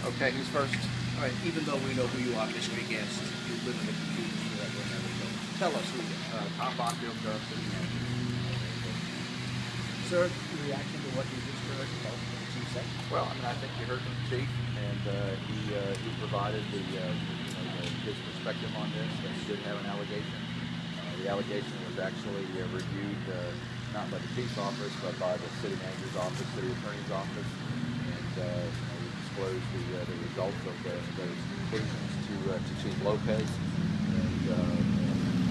Okay, who's first? All right, even though we know who you are, mystery guest, you live in the community that we'll never know. Tell us who you are. Tom Bonfield, Durham City Manager. Sir, your reaction to what you just heard about what the chief said? Well, I mean, I think you heard from the chief, and he provided his perspective on this. That he did have an allegation. The allegation was actually reviewed not by the chief's office, but by the city manager's office, city attorney's office, and we disclosed the results of those conclusions to Chief Lopez, and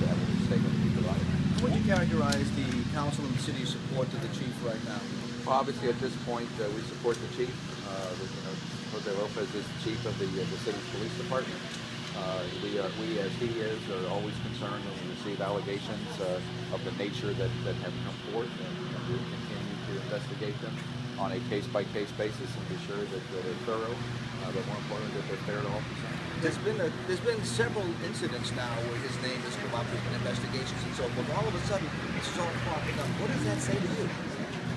that was the statement that he provided. How would you characterize the council and the city's support to the chief right now? Well, obviously, at this point, we support the chief. Jose Lopez is the chief of the city's police department. We, as he is, are always concerned when we receive allegations of the nature that have come forth, and we will continue to investigate them on a case-by-case basis and be sure that they're thorough, but more importantly, that they're fair to all concerned. There's been several incidents now where his name has come up in investigations and so forth. All of a sudden, this is all popping up. What does that say to you?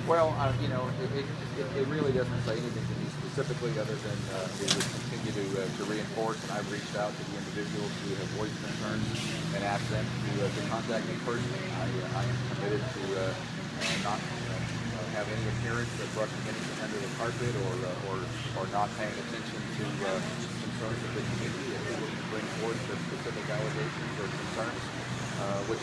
Well, it really doesn't say anything to me specifically, other than we would continue to reinforce, and I've reached out to the individuals who have voiced concerns and asked them to contact me personally. I am committed to not have any appearance of brushing anything under the carpet or not paying attention to concerns of the community. If we're looking to bring forth the specific allegations or concerns, which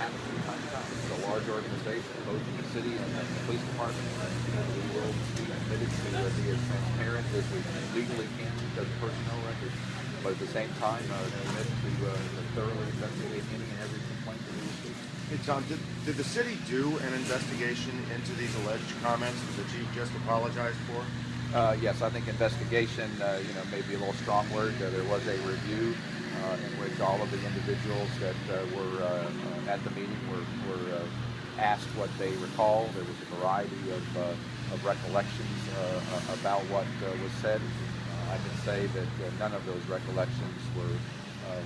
happens from time to time. It's a large organization, both in the city and the police department. We will be committed to be as transparent as we legally can because of personnel records, but at the same time, committed to thoroughly investigate any and every complaint that we receive. Hey Tom, did the city do an investigation into these alleged comments that the chief just apologized for? Yes, I think investigation, may be a little strong word. There was a review in which all of the individuals that were at the meeting were asked what they recall. There was a variety of recollections about what was said. I can say that none of those recollections were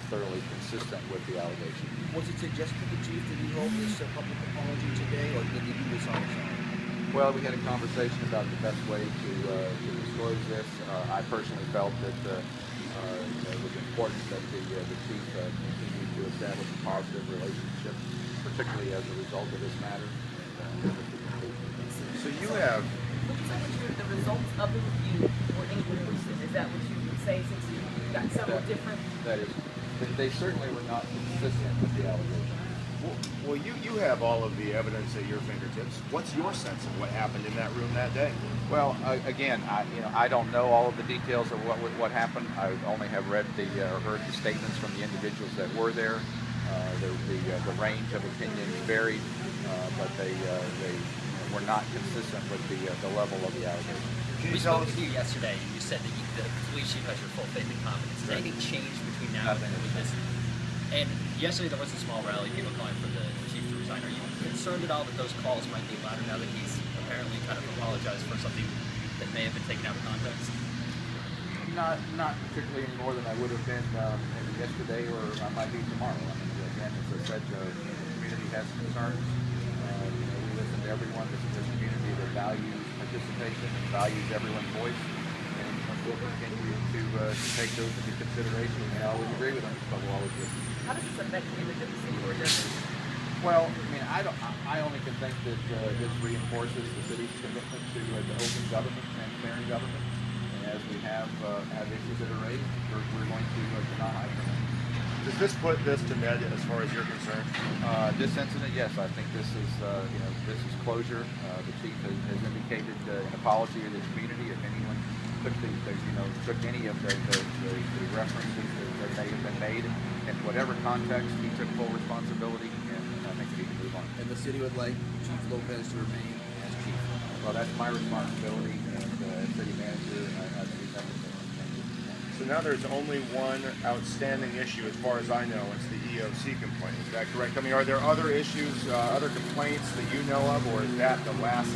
thoroughly consistent with the allegation. Was it suggested to the chief that he hold this public apology today, or did he do this on his own? Well, we had a conversation about the best way to disclose this. I personally felt that it was important that the chief continue to establish a positive relationship, particularly as a result of this matter. So you have... The results of the review were inconsistent. Is that what you would say, since you got several different... That is, they certainly were not consistent with the allegation. Well, you have all of the evidence at your fingertips. What's your sense of what happened in that room that day? Well, again, I don't know all of the details of what happened. I only have read or heard the statements from the individuals that were there. The range of opinions varied, but they were not consistent with the level of the allegation. We spoke with you yesterday, and you said that the police chief has your full faith and confidence. Has anything changed between now and then with this? And yesterday there was a small rally, people calling for the chief to resign. Are you concerned at all that those calls might be louder now that he's apparently kind of apologized for something that may have been taken out of context? Not particularly any more than I would have been maybe yesterday, or I might be tomorrow. I mean, again, as I said, the community has concerns. We listen to everyone. This is a community that values participation and values everyone's voice, and we'll continue to take those into consideration. We may always agree with them, but we'll always listen. How does this affect the image of the city, or does it? Well, I mean, I only can think that this reinforces the city's commitment to open government, transparent government. And as we have issues that are raised, we're going to not hide from them. Does this put this to bed as far as you're concerned? This incident, yes, I think this is this is closure. The chief has indicated an apology to the community. If anyone took any of the references that may have been made in whatever context, he took full responsibility, and I think he can move on. And the city would like Chief Lopez to remain as chief. Well, that's my responsibility as city manager, and I see that as So now there's only one outstanding issue as far as I know. It's the EOC complaint. Is that correct? I mean, are there other issues, other complaints that you know of, or is that the last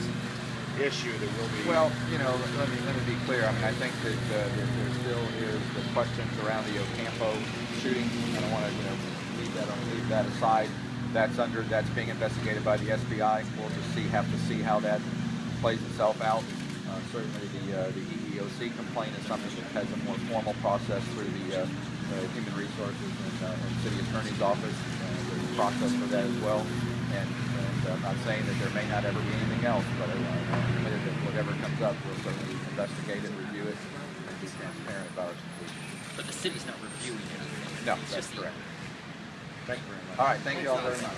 issue that will be... Well, let me be clear. I mean, I think that there still is the questions around the Ocampo shooting. I don't want to, leave that aside. That's being investigated by the SBI. We'll just have to see how that plays itself out. Certainly the EEOC complaint is something that has a more formal process through the Human Resources and City Attorney's Office. There's a process for that as well. And I'm not saying that there may not ever be anything else, but I'm committed that whatever comes up, we'll certainly investigate it, review it, and be transparent about its conclusion. But the city's not reviewing anything. No, It's that's just correct. Thank you very much. All right, thank you all very much.